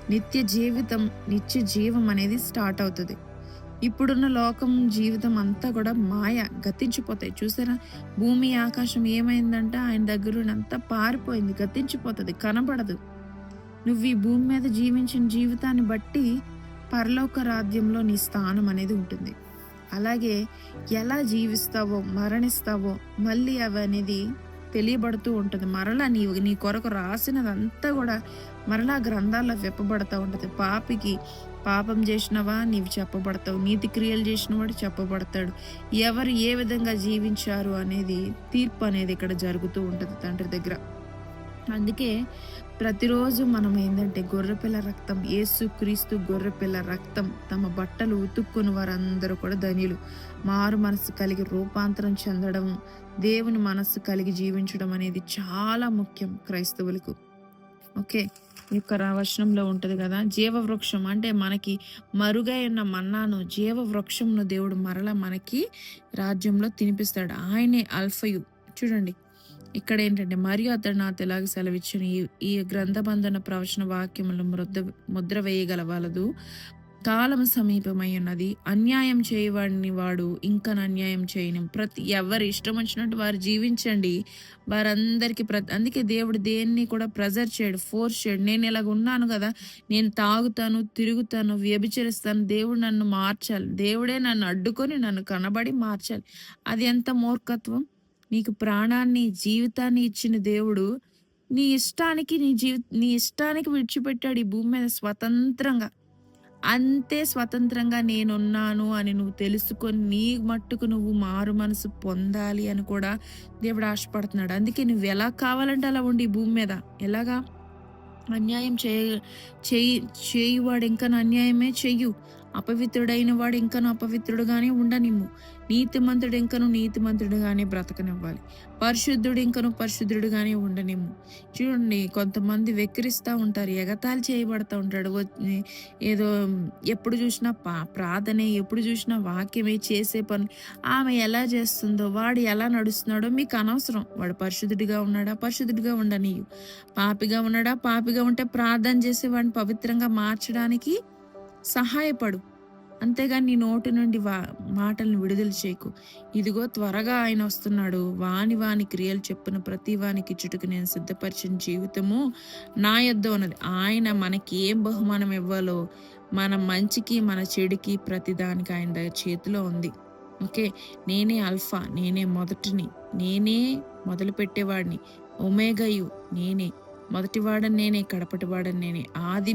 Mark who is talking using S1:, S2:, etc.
S1: నిత్య జీవం అనేది స్టార్ట్ అవుతది. ఇప్పుడున్న లోకం జీవితం అంతా కూడా మాయ, గతించిపోతాయి. చూసారా? భూమి, ఆకాశం ఏమైందంటే ఆయన దగ్గరుండంతా పారిపోయింది. గతించిపోతది. కనబడదు. నువ్వు ఈ భూమి మీద జీవించిన జీవితాన్ని బట్టి పరలోక రాజ్యంలో నీ స్థానం అనేది ఉంటుంది. అలాగే ఎలా జీవిస్తావో, మరణిస్తావో మళ్ళీ అవనేది తెలియబడుతూ ఉంటది. మరలా నీ కొరకు రాసినదంతా గూడా మరలా గ్రంథాల్లో విప్పబడతా ఉంటది. పాపం చేసినవా నీవు చెప్పబడతావు. నీతి క్రియలు చేసినవాడు చెప్పబడతాడు. ఎవరు ఏ విధంగా జీవించారు అనేది తీర్పు అనేది ఇక్కడ జరుగుతూ ఉంటది తండ్రి దగ్గర. అందుకే ప్రతిరోజు మనం ఏందంటే గొర్రెపిల్ల రక్తం, యేసుక్రీస్తు గొర్రెపిల్ల రక్తం, తమ బట్టలు ఉతుక్కుని వారందరూ కూడా ధన్యులు. మారు మనస్సు కలిగి రూపాంతరం చెందడం, దేవుని మనస్సు కలిగి జీవించడం అనేది చాలా ముఖ్యం క్రైస్తవులకు. ఓకే. ఈ యొక్క వచనంలో ఉంటది కదా, జీవవృక్షం అంటే మనకి మరుగై ఉన్న మన్నాను, జీవవృక్షంను దేవుడు మరలా మనకి రాజ్యంలో తినిపిస్తాడు. ఆయనే అల్ఫయు. చూడండి ఇక్కడ ఏంటంటే, మరియు అతడు నాతో ఎలాగ సెలవిచ్చిన ఈ గ్రంథబంధన ప్రవచన వాక్యములను ముద్ర వేయగలవలదు. కాలం సమీపమై ఉన్నది. అన్యాయం చేయవాడిని వాడు ఇంకా అన్యాయం చేయను. ఎవరు ఇష్టం వచ్చినట్టు వారు జీవించండి. వారందరికీ అందుకే దేవుడు దేన్ని కూడా ప్రెజర్ చేయడు, ఫోర్స్ చేయడు. నేను ఇలాగ ఉన్నాను కదా, నేను తాగుతాను, తిరుగుతాను, వ్యభిచరిస్తాను, దేవుడు నన్ను మార్చాలి, దేవుడే నన్ను అడ్డుకొని నన్ను కనబడి మార్చాలి. అది ఎంత మూర్ఖత్వం! నీకు ప్రాణాన్ని, జీవితాన్ని ఇచ్చిన దేవుడు నీ ఇష్టానికి విడిచిపెట్టాడు ఈ భూమి మీద స్వతంత్రంగా. అంతే స్వతంత్రంగా నేనున్నాను అని నువ్వు తెలుసుకొని నీ మట్టుకు నువ్వు మారు మనసు పొందాలి అని కూడా దేవుడు ఆశపడుతున్నాడు. అందుకే నువ్వు ఎలా కావాలంటే అలా ఉండి ఈ భూమి మీద. ఎలాగా? అన్యాయం చేయువాడు ఇంకను అన్యాయమే చెయ్యు. అపవిత్రుడైన వాడు ఇంకను అపవిత్రుడుగానే ఉండనిమ్ము. నీతిమంతుడు ఇంకను నీతిమంతుడుగానే బ్రతకనివ్వాలి. పరిశుద్ధుడు ఇంకను పరిశుద్ధుడుగానే ఉండనిమ్ము. చూడండి, కొంతమంది వెక్కిరిస్తూ ఉంటారు, ఎగతాళి చేయబడతా ఉంటాడు. ఏదో ఎప్పుడు చూసినా ప్రార్థనే, ఎప్పుడు చూసినా వాక్యమే, చేసే పని ఆమె ఎలా చేస్తుందో, వాడు ఎలా నడుస్తున్నాడో మీకు అనవసరం. వాడు పరిశుద్ధుడిగా ఉన్నాడా? పరిశుద్ధుడిగా ఉండనీయు. పాపిగా ఉన్నాడా? పాపిగా ఉంటే ప్రార్థన చేసి వాడిని పవిత్రంగా మార్చడానికి సహాయపడు. అంతేగాని నీ నోటి నుండి మాటలను విడుదల చేయకు. ఇదిగో త్వరగా ఆయన వస్తున్నాడు. వాని క్రియలు చెప్పున ప్రతి వానికి ఇచ్చుటకు నేను సిద్ధపరిచిన జీవితము నా యొద్ద ఉన్నది. ఆయన మనకి ఏం బహుమానం ఇవ్వాలో, మన మంచికి మన చెడుకి ప్రతిదానికి ఆయన చేతిలో ఉంది. ఓకే. నేనే అల్ఫా, నేనే మొదటిని, నేనే మొదలు పెట్టేవాడిని, ఒమేగయు నేనే, మొదటివాడని నేనే, కడపటివాడని నేనే, ఆది